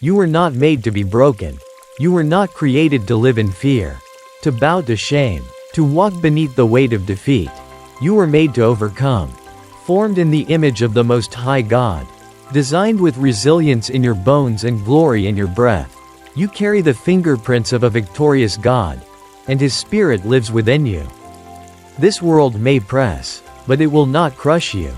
You were not made to be broken. You were not created to live in fear, to bow to shame, to walk beneath the weight of defeat. You were made to overcome. Formed in the image of the Most High God. Designed with resilience in your bones and glory in your breath. You carry the fingerprints of a victorious God, and His Spirit lives within you. This world may press, but it will not crush you.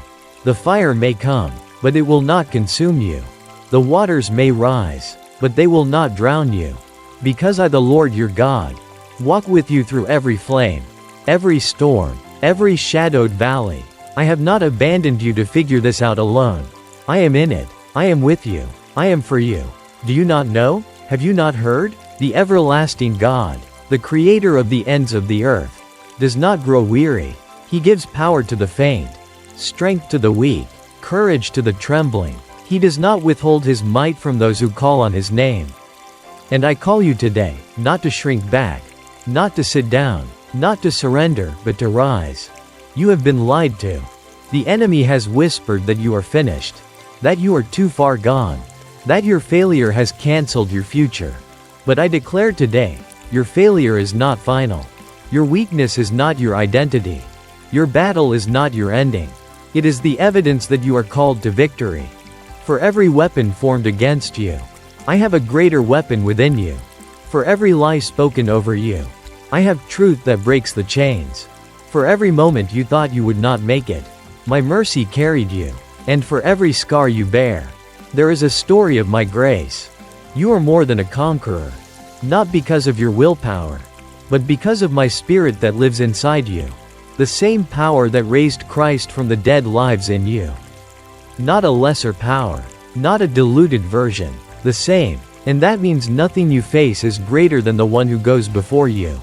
The fire may come, but it will not consume you. The waters may rise, but they will not drown you. Because I, the Lord your God, walk with you through every flame, every storm, every shadowed valley. I have not abandoned you to figure this out alone. I am in it. I am with you. I am for you. Do you not know? Have you not heard? The everlasting God, the creator of the ends of the earth, does not grow weary. He gives power to the faint, strength to the weak, courage to the trembling. He does not withhold His might from those who call on His name. And I call you today, not to shrink back, not to sit down, not to surrender, but to rise. You have been lied to. The enemy has whispered that you are finished, that you are too far gone, that your failure has canceled your future. But I declare today, your failure is not final. Your weakness is not your identity. Your battle is not your ending. It is the evidence that you are called to victory. For every weapon formed against you, I have a greater weapon within you. For every lie spoken over you, I have truth that breaks the chains. For every moment you thought you would not make it, my mercy carried you. And for every scar you bear, there is a story of my grace. You are more than a conqueror, not because of your willpower, but because of my Spirit that lives inside you. The same power that raised Christ from the dead lives in you. Not a lesser power, not a diluted version, the same, and that means nothing you face is greater than the one who goes before you.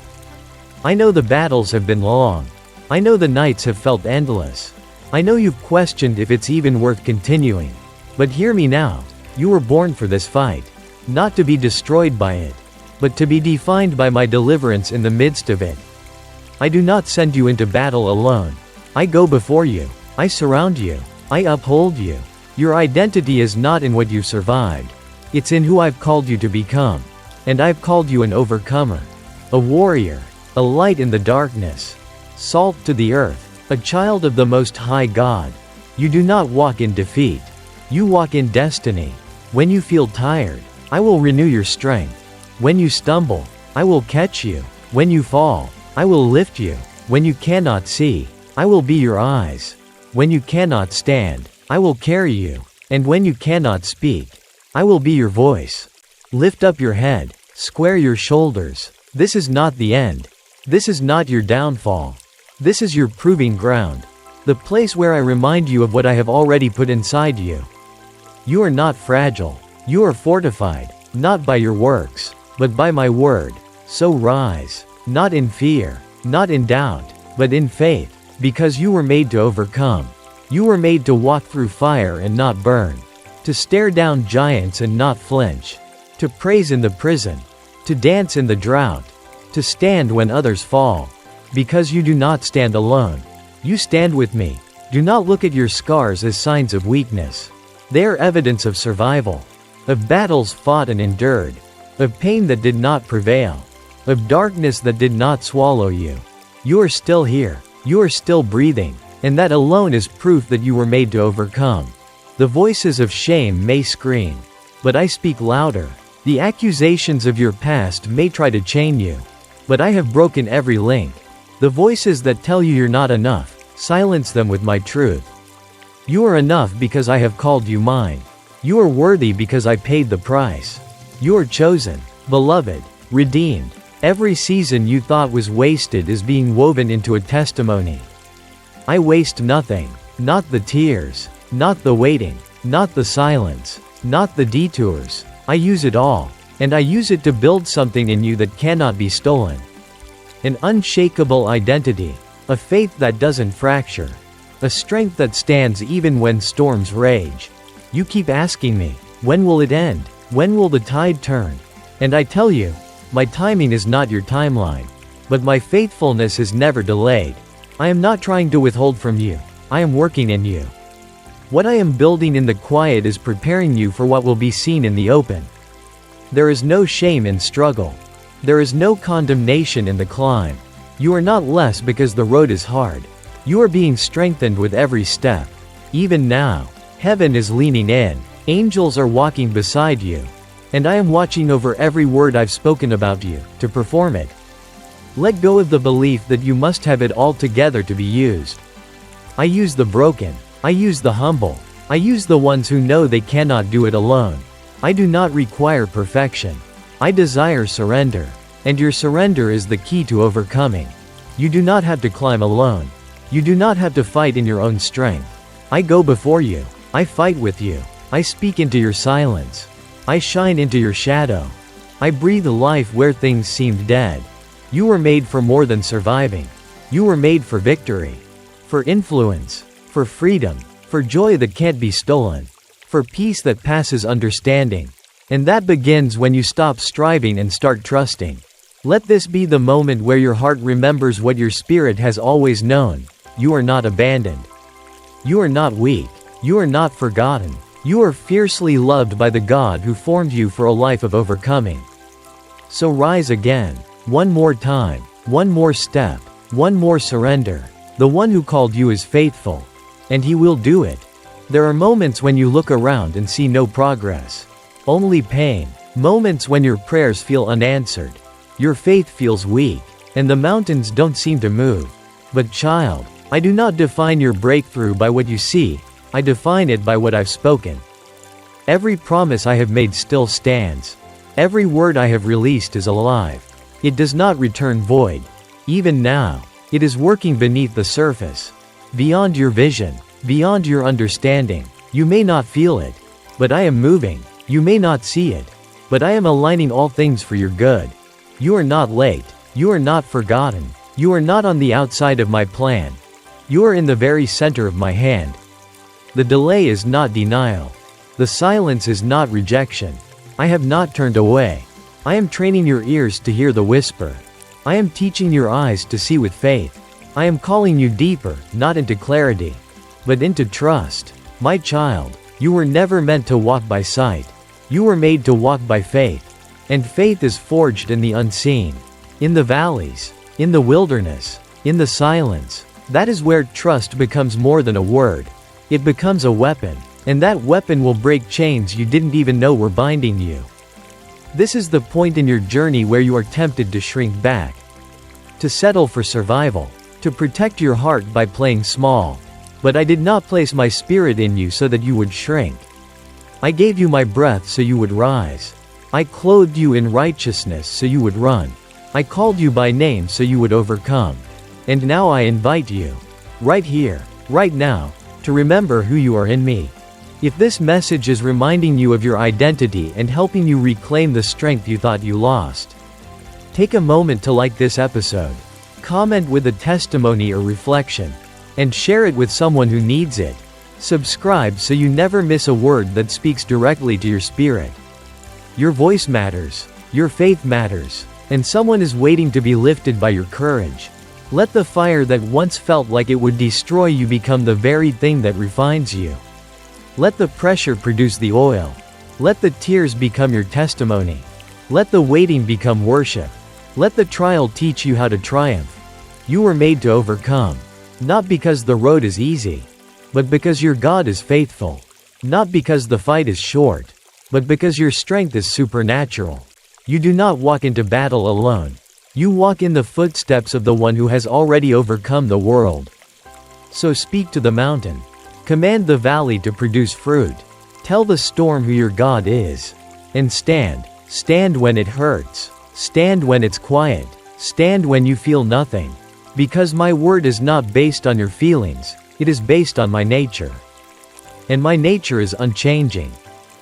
I know the battles have been long. I know the nights have felt endless. I know you've questioned if it's even worth continuing. But hear me now, you were born for this fight. Not to be destroyed by it, but to be defined by my deliverance in the midst of it. I do not send you into battle alone. I go before you. I surround you. I uphold you. Your identity is not in what you survived. It's in who I've called you to become. And I've called you an overcomer. A warrior. A light in the darkness. Salt to the earth. A child of the Most High God. You do not walk in defeat. You walk in destiny. When you feel tired, I will renew your strength. When you stumble, I will catch you. When you fall, I will lift you. When you cannot see, I will be your eyes. When you cannot stand, I will carry you. And when you cannot speak, I will be your voice. Lift up your head, square your shoulders. This is not the end. This is not your downfall. This is your proving ground. The place where I remind you of what I have already put inside you. You are not fragile. You are fortified, not by your works, but by my word. So rise, not in fear, not in doubt, but in faith, because you were made to overcome. You were made to walk through fire and not burn, to stare down giants and not flinch, to praise in the prison, to dance in the drought, to stand when others fall. Because you do not stand alone. You stand with me. Do not look at your scars as signs of weakness. They are evidence of survival, of battles fought and endured, of pain that did not prevail, of darkness that did not swallow you. You are still here. You are still breathing, and that alone is proof that you were made to overcome. The voices of shame may scream, but I speak louder. The accusations of your past may try to chain you, but I have broken every link. The voices that tell you you're not enough, silence them with my truth. You are enough because I have called you mine. You are worthy because I paid the price. You are chosen, beloved, redeemed. Every season you thought was wasted is being woven into a testimony. I waste nothing, not the tears, not the waiting, not the silence, not the detours. I use it all, and I use it to build something in you that cannot be stolen. An unshakable identity, a faith that doesn't fracture, a strength that stands even when storms rage. You keep asking me, when will it end? When will the tide turn? And I tell you, my timing is not your timeline, but my faithfulness is never delayed. I am not trying to withhold from you. I am working in you. What I am building in the quiet is preparing you for what will be seen in the open. There is no shame in struggle. There is no condemnation in the climb. You are not less because the road is hard. You are being strengthened with every step. Even now, heaven is leaning in. Angels are walking beside you. And I am watching over every word I've spoken about you, to perform it. Let go of the belief that you must have it all together to be used. I use the broken. I use the humble. I use the ones who know they cannot do it alone. I do not require perfection. I desire surrender. And your surrender is the key to overcoming. You do not have to climb alone. You do not have to fight in your own strength. I go before you. I fight with you. I speak into your silence. I shine into your shadow. I breathe life where things seemed dead. You were made for more than surviving. You were made for victory. For influence. For freedom. For joy that can't be stolen. For peace that passes understanding. And that begins when you stop striving and start trusting. Let this be the moment where your heart remembers what your spirit has always known. You are not abandoned. You are not weak. You are not forgotten. You are fiercely loved by the God who formed you for a life of overcoming. So rise again. One more time. One more step. One more surrender. The one who called you is faithful. And he will do it. There are moments when you look around and see no progress. Only pain. Moments when your prayers feel unanswered. Your faith feels weak. And the mountains don't seem to move. But child, I do not define your breakthrough by what you see. I define it by what I've spoken. Every promise I have made still stands. Every word I have released is alive. It does not return void. Even now, it is working beneath the surface. Beyond your vision, beyond your understanding. You may not feel it, but I am moving. You may not see it, but I am aligning all things for your good. You are not late. You are not forgotten. You are not on the outside of my plan. You are in the very center of my hand. The delay is not denial. The silence is not rejection. I have not turned away. I am training your ears to hear the whisper. I am teaching your eyes to see with faith. I am calling you deeper, not into clarity, but into trust. My child, you were never meant to walk by sight. You were made to walk by faith. And faith is forged in the unseen. In the valleys. In the wilderness. In the silence. That is where trust becomes more than a word. It becomes a weapon. And that weapon will break chains you didn't even know were binding you. This is the point in your journey where you are tempted to shrink back. To settle for survival. To protect your heart by playing small. But I did not place my spirit in you so that you would shrink. I gave you my breath so you would rise. I clothed you in righteousness so you would run. I called you by name so you would overcome. And now I invite you, right here, right now, to remember who you are in me. If this message is reminding you of your identity and helping you reclaim the strength you thought you lost, take a moment to like this episode. Comment with a testimony or reflection. And share it with someone who needs it. Subscribe so you never miss a word that speaks directly to your spirit. Your voice matters. Your faith matters. And someone is waiting to be lifted by your courage. Let the fire that once felt like it would destroy you become the very thing that refines you. Let the pressure produce the oil. Let the tears become your testimony. Let the waiting become worship. Let the trial teach you how to triumph. You were made to overcome. Not because the road is easy, but because your God is faithful. Not because the fight is short, but because your strength is supernatural. You do not walk into battle alone. You walk in the footsteps of the one who has already overcome the world. So speak to the mountain. Command the valley to produce fruit. Tell the storm who your God is. And stand. Stand when it hurts. Stand when it's quiet. Stand when you feel nothing. Because my word is not based on your feelings, it is based on my nature. And my nature is unchanging.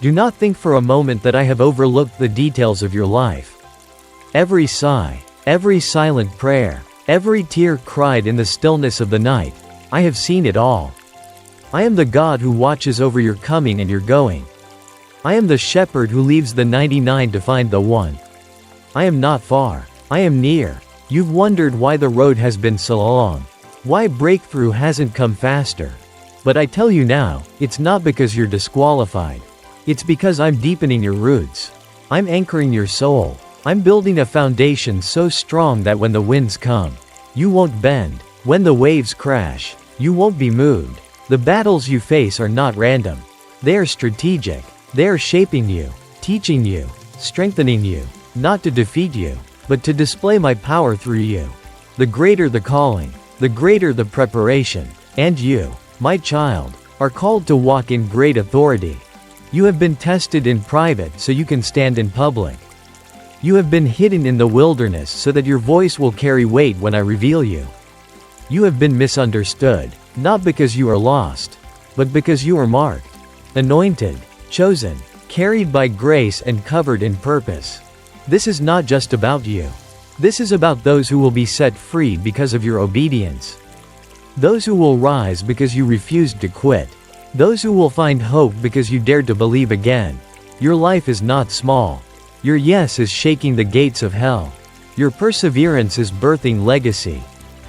Do not think for a moment that I have overlooked the details of your life. Every sigh, every silent prayer, every tear cried in the stillness of the night, I have seen it all. I am the God who watches over your coming and your going. I am the shepherd who leaves the 99 to find the one. I am not far. I am near. You've wondered why the road has been so long. Why breakthrough hasn't come faster. But I tell you now, it's not because you're disqualified. It's because I'm deepening your roots. I'm anchoring your soul. I'm building a foundation so strong that when the winds come, you won't bend. When the waves crash, you won't be moved. The battles you face are not random. They are strategic. They are shaping you, teaching you, strengthening you, not to defeat you, but to display my power through you. The greater the calling, the greater the preparation, and you, my child, are called to walk in great authority. You have been tested in private so you can stand in public. You have been hidden in the wilderness so that your voice will carry weight when I reveal you. You have been misunderstood, not because you are lost, but because you are marked, anointed, chosen, carried by grace and covered in purpose. This is not just about you. This is about those who will be set free because of your obedience. Those who will rise because you refused to quit. Those who will find hope because you dared to believe again. Your life is not small. Your yes is shaking the gates of hell. Your perseverance is birthing legacy.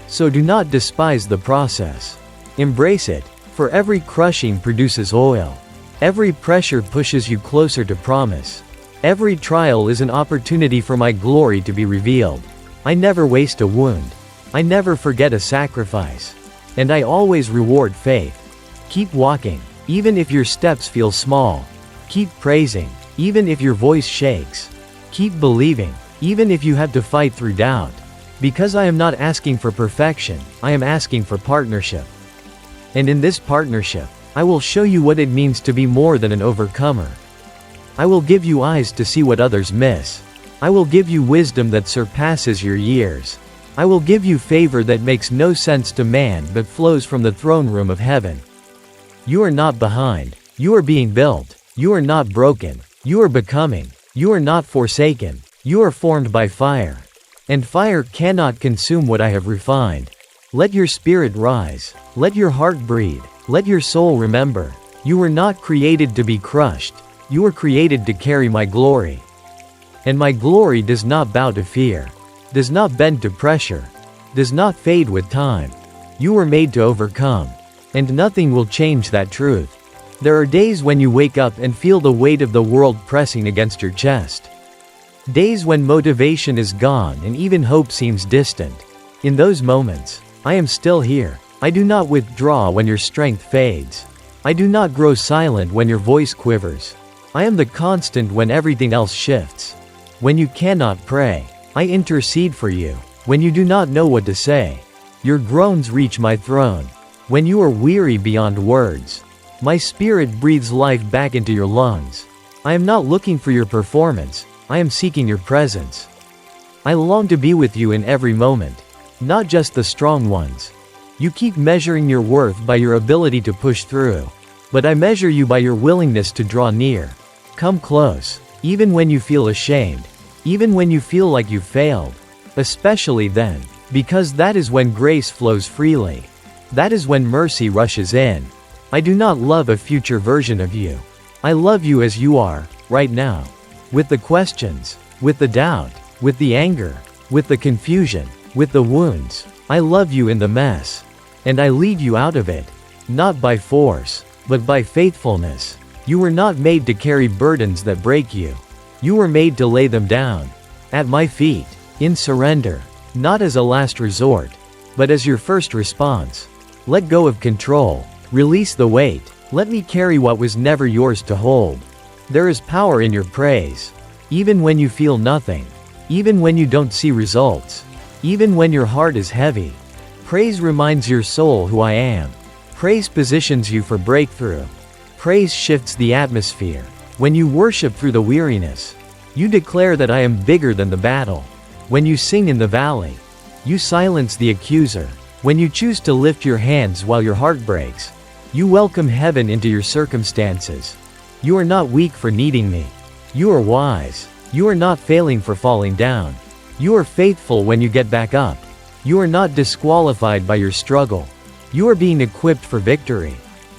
So do not despise the process. Embrace it, for every crushing produces oil. Every pressure pushes you closer to promise. Every trial is an opportunity for my glory to be revealed. I never waste a wound. I never forget a sacrifice. And I always reward faith. Keep walking, even if your steps feel small. Keep praising, even if your voice shakes. Keep believing, even if you have to fight through doubt. Because I am not asking for perfection, I am asking for partnership. And in this partnership, I will show you what it means to be more than an overcomer. I will give you eyes to see what others miss. I will give you wisdom that surpasses your years. I will give you favor that makes no sense to man but flows from the throne room of heaven. You are not behind. You are being built. You are not broken. You are becoming. You are not forsaken. You are formed by fire. And fire cannot consume what I have refined. Let your spirit rise. Let your heart breathe. Let your soul remember. You were not created to be crushed. You were created to carry my glory. And my glory does not bow to fear, does not bend to pressure, does not fade with time. You were made to overcome. And nothing will change that truth. There are days when you wake up and feel the weight of the world pressing against your chest. Days when motivation is gone and even hope seems distant. In those moments, I am still here. I do not withdraw when your strength fades. I do not grow silent when your voice quivers. I am the constant when everything else shifts. When you cannot pray, I intercede for you. When you do not know what to say, your groans reach my throne. When you are weary beyond words, my spirit breathes life back into your lungs. I am not looking for your performance, I am seeking your presence. I long to be with you in every moment, not just the strong ones. You keep measuring your worth by your ability to push through, but I measure you by your willingness to draw near. Come close, even when you feel ashamed, even when you feel like you failed. Especially then, because that is when grace flows freely. That is when mercy rushes in. I do not love a future version of you. I love you as you are, right now. With the questions, with the doubt, with the anger, with the confusion, with the wounds. I love you in the mess. And I lead you out of it. Not by force, but by faithfulness. You were not made to carry burdens that break you. You were made to lay them down. At my feet. In surrender. Not as a last resort, but as your first response. Let go of control. Release the weight. Let me carry what was never yours to hold. There is power in your praise. Even when you feel nothing. Even when you don't see results. Even when your heart is heavy. Praise reminds your soul who I am. Praise positions you for breakthrough. Praise shifts the atmosphere. When you worship through the weariness, you declare that I am bigger than the battle. When you sing in the valley, you silence the accuser. When you choose to lift your hands while your heart breaks, you welcome heaven into your circumstances. You are not weak for needing me. You are wise. You are not failing for falling down. You are faithful when you get back up. You are not disqualified by your struggle. You are being equipped for victory.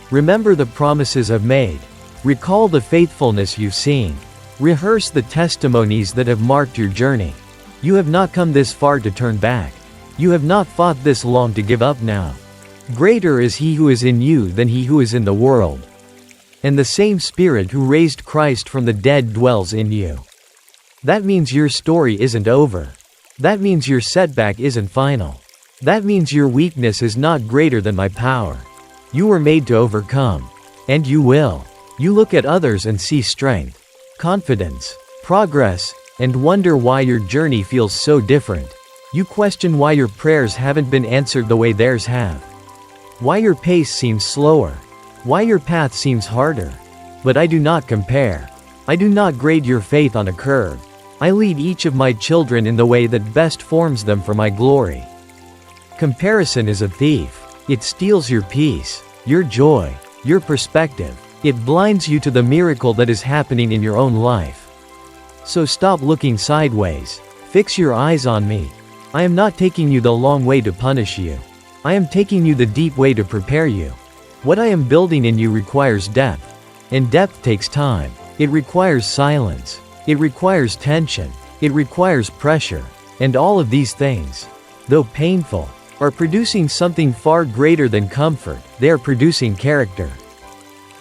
Remember the promises I've made. Recall the faithfulness you've seen. Rehearse the testimonies that have marked your journey. You have not come this far to turn back. You have not fought this long to give up now. Greater is he who is in you than he who is in the world. And the same Spirit who raised Christ from the dead dwells in you. That means your story isn't over. That means your setback isn't final. That means your weakness is not greater than my power. You were made to overcome. And you will. You look at others and see strength, confidence, progress, and wonder why your journey feels so different. You question why your prayers haven't been answered the way theirs have. Why your pace seems slower. Why your path seems harder. But I do not compare. I do not grade your faith on a curve. I lead each of my children in the way that best forms them for my glory. Comparison is a thief. It steals your peace, your joy, your perspective. It blinds you to the miracle that is happening in your own life. So stop looking sideways. Fix your eyes on me. I am not taking you the long way to punish you. I am taking you the deep way to prepare you. What I am building in you requires depth. And depth takes time. It requires silence. It requires tension. It requires pressure. And all of these things, though painful, are producing something far greater than comfort. They are producing character,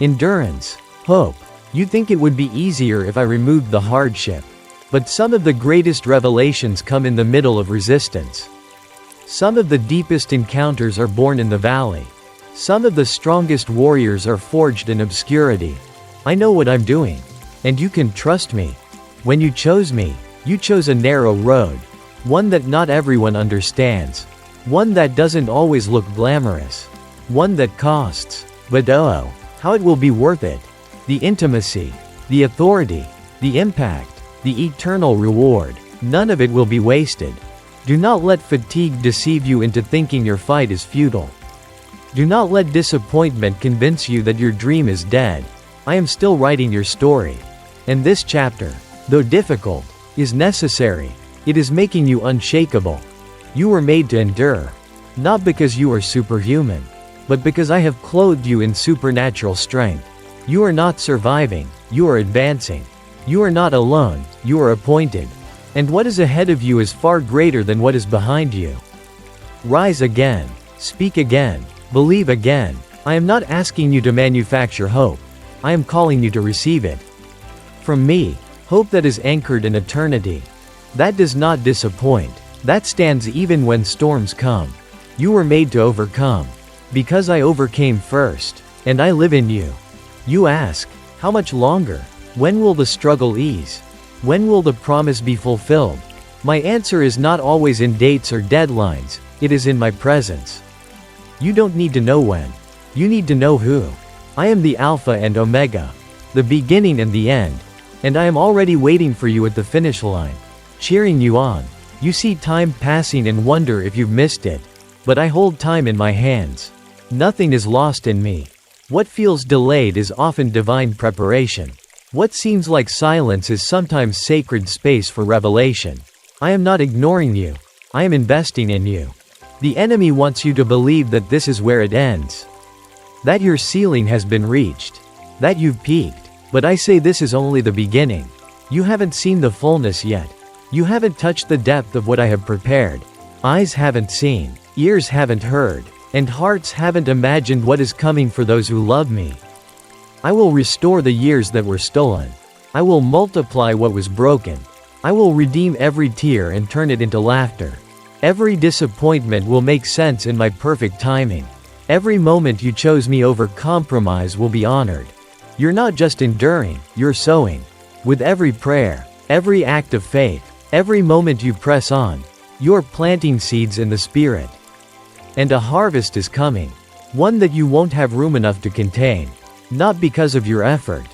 endurance, hope. You think it would be easier if I removed the hardship. But some of the greatest revelations come in the middle of resistance. Some of the deepest encounters are born in the valley. Some of the strongest warriors are forged in obscurity. I know what I'm doing. And you can trust me. When you chose me, you chose a narrow road. One that not everyone understands. One that doesn't always look glamorous. One that costs. But oh, how it will be worth it. The intimacy, the authority, the impact, the eternal reward. None of it will be wasted. Do not let fatigue deceive you into thinking your fight is futile. Do not let disappointment convince you that your dream is dead. I am still writing your story. And this chapter, though difficult, is necessary. It is making you unshakable. You were made to endure. Not because you are superhuman, but because I have clothed you in supernatural strength. You are not surviving, you are advancing. You are not alone, you are appointed. And what is ahead of you is far greater than what is behind you. Rise again. Speak again. Believe again. I am not asking you to manufacture hope. I am calling you to receive it. From me, hope that is anchored in eternity. That does not disappoint. That stands even when storms come. You were made to overcome. Because I overcame first. And I live in you. You ask, how much longer? When will the struggle ease? When will the promise be fulfilled? My answer is not always in dates or deadlines, it is in my presence. You don't need to know when. You need to know who. I am the Alpha and Omega, the beginning and the end. And I am already waiting for you at the finish line, cheering you on. You see time passing and wonder if you've missed it. But I hold time in my hands. Nothing is lost in me. What feels delayed is often divine preparation. What seems like silence is sometimes sacred space for revelation. I am not ignoring you. I am investing in you. The enemy wants you to believe that this is where it ends. That your ceiling has been reached. That you've peaked. But I say this is only the beginning. You haven't seen the fullness yet. You haven't touched the depth of what I have prepared. Eyes haven't seen, ears haven't heard, and hearts haven't imagined what is coming for those who love me. I will restore the years that were stolen. I will multiply what was broken. I will redeem every tear and turn it into laughter. Every disappointment will make sense in my perfect timing. Every moment you chose me over compromise will be honored. You're not just enduring, you're sowing. With every prayer, every act of faith, every moment you press on, you're planting seeds in the Spirit. And a harvest is coming. One that you won't have room enough to contain. Not because of your effort,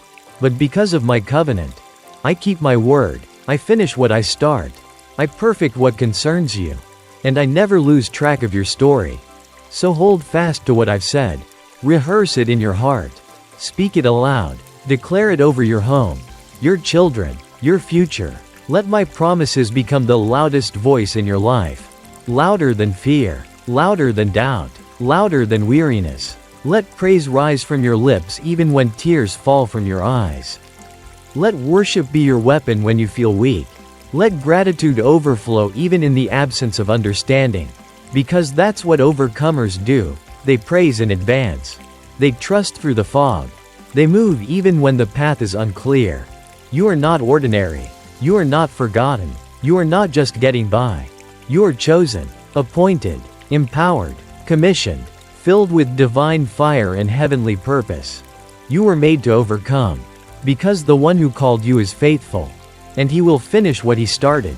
but because of my covenant. I keep my word. I finish what I start. I perfect what concerns you. And I never lose track of your story. So hold fast to what I've said. Rehearse it in your heart. Speak it aloud. Declare it over your home, your children, your future. Let my promises become the loudest voice in your life. Louder than fear. Louder than doubt. Louder than weariness. Let praise rise from your lips even when tears fall from your eyes. Let worship be your weapon when you feel weak. Let gratitude overflow even in the absence of understanding. Because that's what overcomers do. They praise in advance. They trust through the fog. They move even when the path is unclear. You are not ordinary. You are not forgotten. You are not just getting by. You are chosen, appointed, empowered, commissioned, filled with divine fire and heavenly purpose. You were made to overcome. Because the one who called you is faithful. And he will finish what he started.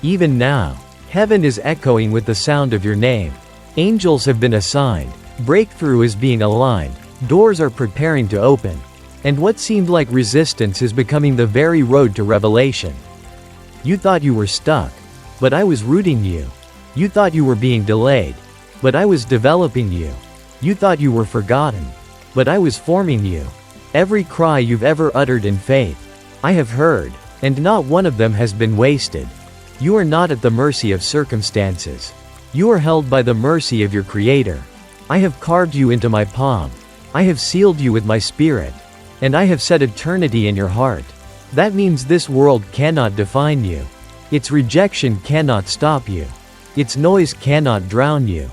Even now, heaven is echoing with the sound of your name. Angels have been assigned. Breakthrough is being aligned. Doors are preparing to open. And what seemed like resistance is becoming the very road to revelation. You thought you were stuck. But I was rooting you. You thought you were being delayed. But I was developing you. You thought you were forgotten. But I was forming you. Every cry you've ever uttered in faith, I have heard, and not one of them has been wasted. You are not at the mercy of circumstances. You are held by the mercy of your Creator. I have carved you into my palm. I have sealed you with my Spirit. And I have set eternity in your heart. That means this world cannot define you. Its rejection cannot stop you. Its noise cannot drown you.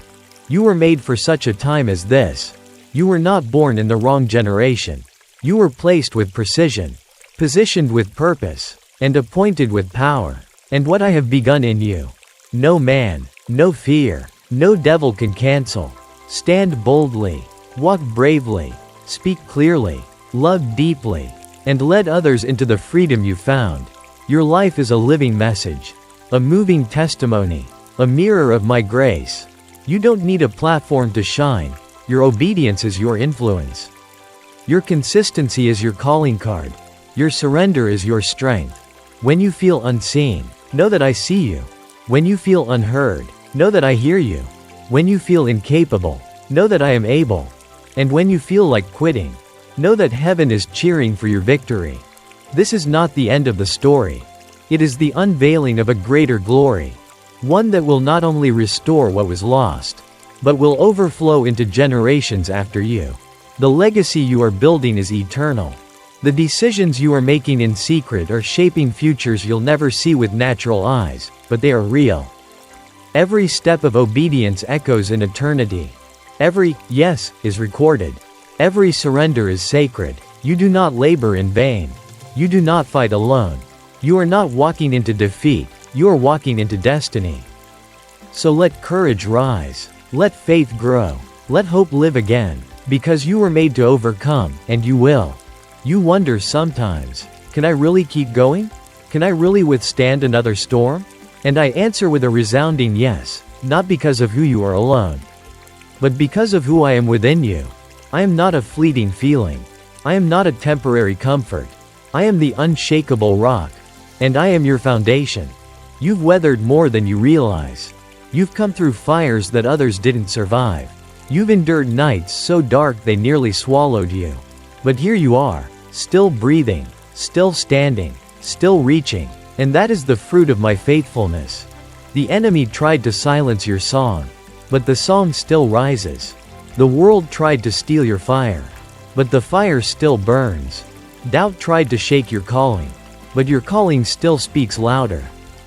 You were made for such a time as this. You were not born in the wrong generation. You were placed with precision, positioned with purpose, and appointed with power. And what I have begun in you, no man, no fear, no devil can cancel. Stand boldly, walk bravely, speak clearly, love deeply, and lead others into the freedom you found. Your life is a living message, a moving testimony, a mirror of my grace. You don't need a platform to shine. Your obedience is your influence. Your consistency is your calling card. Your surrender is your strength. When you feel unseen, know that I see you. When you feel unheard, know that I hear you. When you feel incapable, know that I am able. And when you feel like quitting, know that heaven is cheering for your victory. This is not the end of the story. It is the unveiling of a greater glory. One that will not only restore what was lost, but will overflow into generations after you. The legacy you are building is eternal. The decisions you are making in secret are shaping futures you'll never see with natural eyes, but they are real. Every step of obedience echoes in eternity. Every yes is recorded. Every surrender is sacred. You do not labor in vain. You do not fight alone. You are not walking into defeat, you are walking into destiny. So let courage rise. Let faith grow. Let hope live again. Because you were made to overcome, and you will. You wonder sometimes, can I really keep going? Can I really withstand another storm? And I answer with a resounding yes, not because of who you are alone, but because of who I am within you. I am not a fleeting feeling. I am not a temporary comfort. I am the unshakable rock. And I am your foundation. You've weathered more than you realize. You've come through fires that others didn't survive. You've endured nights so dark they nearly swallowed you. But here you are, still breathing, still standing, still reaching. And that is the fruit of my faithfulness. The enemy tried to silence your song, but the song still rises. The world tried to steal your fire, but the fire still burns. Doubt tried to shake your calling, but your calling still speaks louder.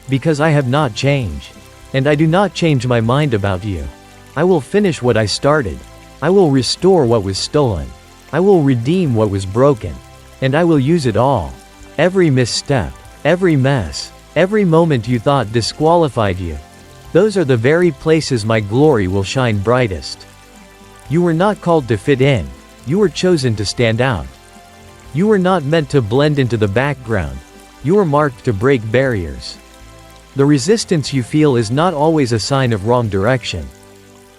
Because I have not changed. And I do not change my mind about you. I will finish what I started. I will restore what was stolen. I will redeem what was broken. And I will use it all. Every misstep, every mess, every moment you thought disqualified you. Those are the very places my glory will shine brightest. You were not called to fit in. You were chosen to stand out. You were not meant to blend into the background. You were marked to break barriers. The resistance you feel is not always a sign of wrong direction.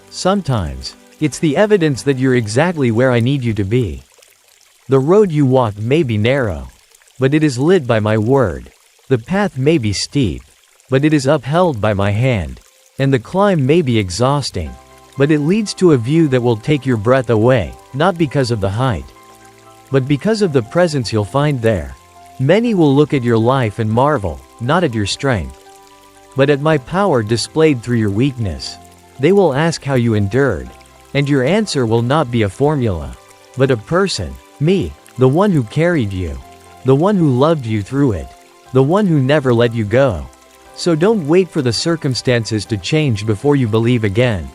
Sometimes, it's the evidence that you're exactly where I need you to be. The road you walk may be narrow, but it is lit by my word. The path may be steep, but it is upheld by my hand. And the climb may be exhausting, but it leads to a view that will take your breath away, not because of the height, but because of the presence you'll find there. Many will look at your life and marvel, not at your strength, but at my power displayed through your weakness. They will ask how you endured, and your answer will not be a formula, but a person, me, the one who carried you, the one who loved you through it, the one who never let you go. So don't wait for the circumstances to change before you believe again.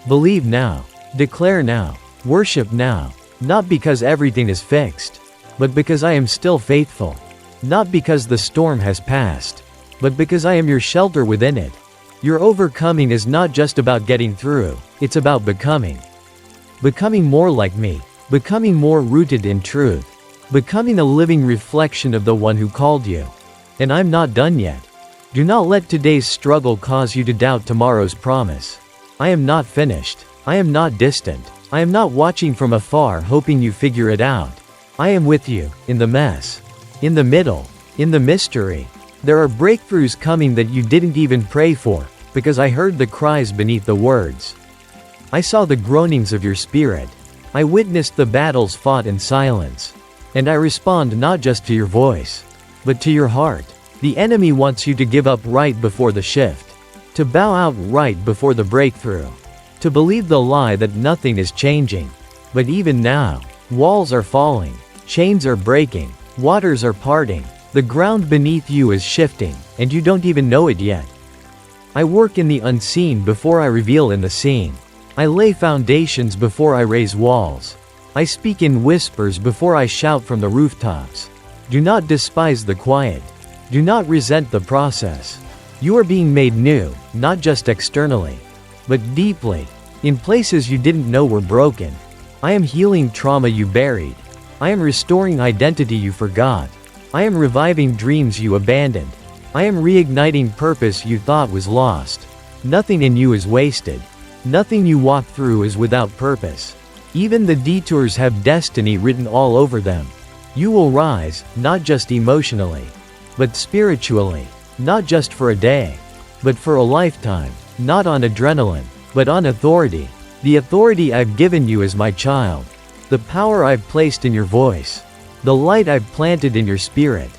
Believe now, declare now, worship now, not because everything is fixed, but because I am still faithful. Not because the storm has passed, but because I am your shelter within it. Your overcoming is not just about getting through, it's about becoming. Becoming more like me. Becoming more rooted in truth. Becoming a living reflection of the one who called you. And I'm not done yet. Do not let today's struggle cause you to doubt tomorrow's promise. I am not finished. I am not distant. I am not watching from afar hoping you figure it out. I am with you, in the mess. In the middle. In the mystery. There are breakthroughs coming that you didn't even pray for, because I heard the cries beneath the words. I saw the groanings of your spirit. I witnessed the battles fought in silence. And I respond not just to your voice, but to your heart. The enemy wants you to give up right before the shift. To bow out right before the breakthrough. To believe the lie that nothing is changing. But even now, walls are falling, chains are breaking, waters are parting, the ground beneath you is shifting, and you don't even know it yet. I work in the unseen before I reveal in the seen. I lay foundations before I raise walls. I speak in whispers before I shout from the rooftops. Do not despise the quiet. Do not resent the process. You are being made new, not just externally, but deeply, in places you didn't know were broken. I am healing trauma you buried. I am restoring identity you forgot. I am reviving dreams you abandoned. I am reigniting purpose you thought was lost. Nothing in you is wasted. Nothing you walk through is without purpose. Even the detours have destiny written all over them. You will rise, not just emotionally, but spiritually. Not just for a day, but for a lifetime. Not on adrenaline, but on authority. The authority I've given you as my child. The power I've placed in your voice. The light I've planted in your spirit.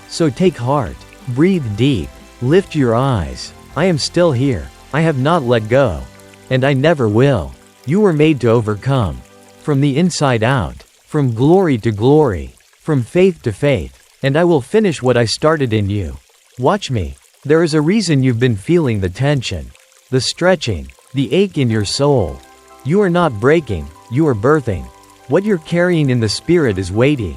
So take heart. Breathe deep. Lift your eyes. I am still here. I have not let go. And I never will. You were made to overcome. From the inside out. From glory to glory. From faith to faith. And I will finish what I started in you. Watch me. There is a reason you've been feeling the tension. The stretching. The ache in your soul. You are not breaking. You are birthing. What you're carrying in the spirit is weighty.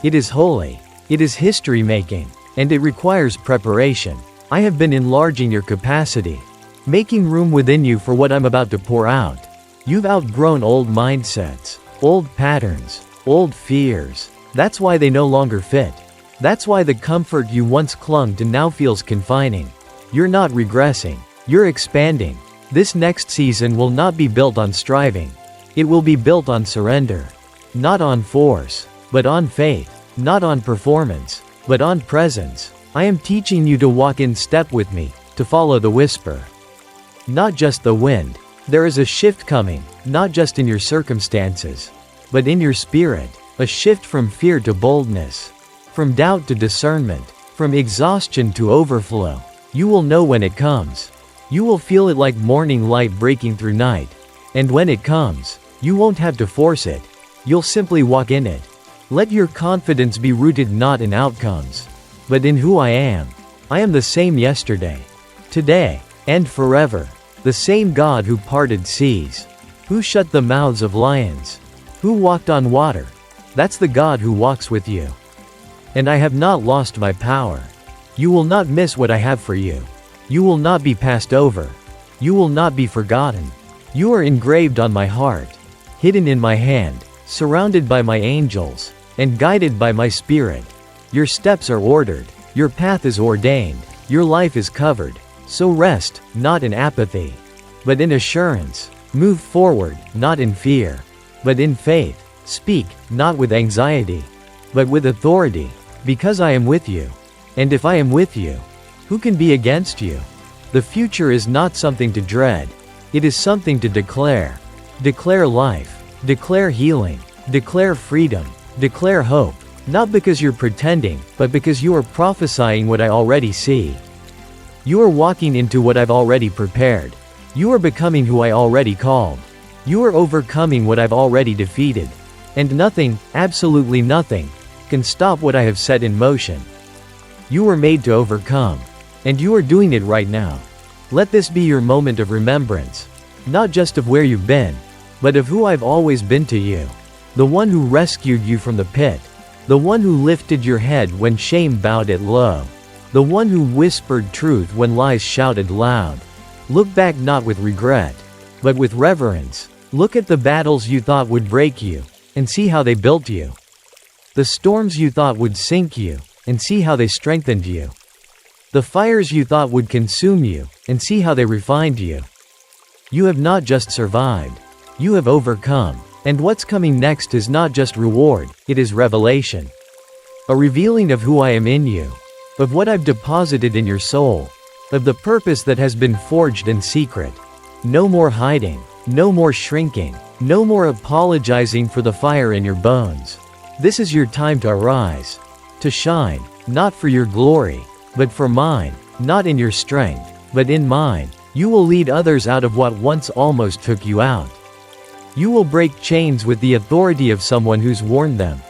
It is holy. It is history making. And it requires preparation. I have been enlarging your capacity. Making room within you for what I'm about to pour out. You've outgrown old mindsets. Old patterns. Old fears. That's why they no longer fit. That's why the comfort you once clung to now feels confining. You're not regressing. You're expanding. This next season will not be built on striving. It will be built on surrender. Not on force, but on faith. Not on performance, but on presence. I am teaching you to walk in step with me, to follow the whisper. Not just the wind. There is a shift coming, not just in your circumstances, but in your spirit. A shift from fear to boldness. From doubt to discernment. From exhaustion to overflow. You will know when it comes. You will feel it like morning light breaking through night. And when it comes, you won't have to force it. You'll simply walk in it. Let your confidence be rooted not in outcomes, but in who I am. I am the same yesterday, today, and forever. The same God who parted seas. Who shut the mouths of lions. Who walked on water. That's the God who walks with you. And I have not lost my power. You will not miss what I have for you. You will not be passed over. You will not be forgotten. You are engraved on my heart, hidden in my hand, surrounded by my angels, and guided by my spirit. Your steps are ordered. Your path is ordained. Your life is covered. So rest, not in apathy, but in assurance. Move forward, not in fear, but in faith. Speak, not with anxiety, but with authority. Because I am with you. And if I am with you, who can be against you? The future is not something to dread. It is something to declare. Declare life. Declare healing. Declare freedom. Declare hope. Not because you're pretending, but because you are prophesying what I already see. You are walking into what I've already prepared. You are becoming who I already called. You are overcoming what I've already defeated. And nothing, absolutely nothing, can stop what I have set in motion. You were made to overcome. And you are doing it right now. Let this be your moment of remembrance. Not just of where you've been, but of who I've always been to you. The one who rescued you from the pit. The one who lifted your head when shame bowed it low. The one who whispered truth when lies shouted loud. Look back not with regret, but with reverence. Look at the battles you thought would break you, and see how they built you. The storms you thought would sink you, and see how they strengthened you. The fires you thought would consume you, and see how they refined you. You have not just survived. You have overcome. And what's coming next is not just reward, it is revelation. A revealing of who I am in you. Of what I've deposited in your soul. Of the purpose that has been forged in secret. No more hiding. No more shrinking. No more apologizing for the fire in your bones. This is your time to arise. To shine, not for your glory, but for mine, not in your strength, but in mine. You will lead others out of what once almost took you out. You will break chains with the authority of someone who's warned them.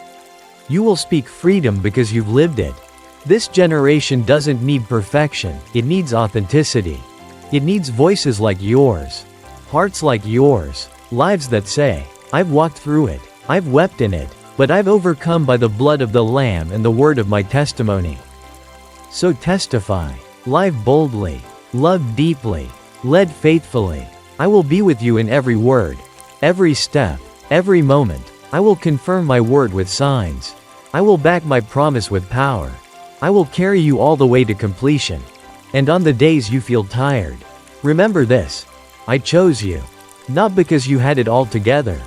You will speak freedom because you've lived it. This generation doesn't need perfection, it needs authenticity. It needs voices like yours. Hearts like yours. Lives that say, I've walked through it, I've wept in it, but I've overcome by the blood of the Lamb and the word of my testimony. So testify. Live boldly. Love deeply. Led faithfully. I will be with you in every word. Every step. Every moment. I will confirm my word with signs. I will back my promise with power. I will carry you all the way to completion. And on the days you feel tired, remember this. I chose you. Not because you had it all together,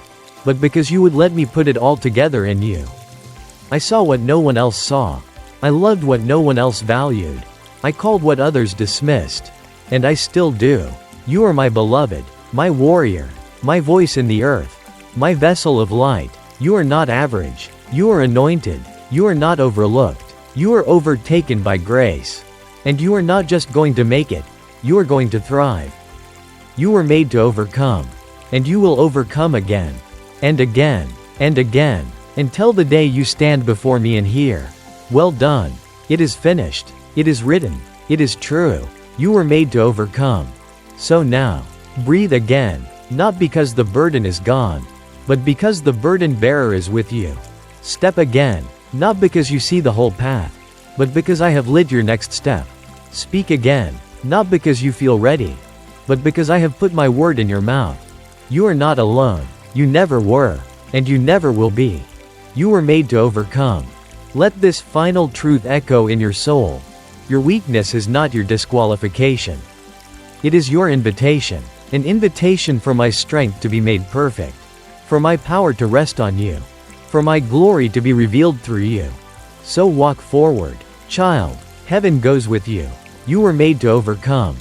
but because you would let me put it all together in you. I saw what no one else saw. I loved what no one else valued. I called what others dismissed. And I still do. You are my beloved, my warrior, my voice in the earth, my vessel of light. You are not average. You are anointed. You are not overlooked. You are overtaken by grace. And you are not just going to make it, you are going to thrive. You were made to overcome. And you will overcome again. And again. And again. Until the day you stand before me and hear, well done. It is finished. It is written. It is true. You were made to overcome. So now, breathe again. Not because the burden is gone, but because the burden bearer is with you. Step again. Not because you see the whole path, but because I have lit your next step. Speak again. Not because you feel ready, but because I have put my word in your mouth. You are not alone. You never were, and you never will be. You were made to overcome. Let this final truth echo in your soul. Your weakness is not your disqualification. It is your invitation. An invitation for my strength to be made perfect. For my power to rest on you. For my glory to be revealed through you. So walk forward, child. Heaven goes with you. You were made to overcome.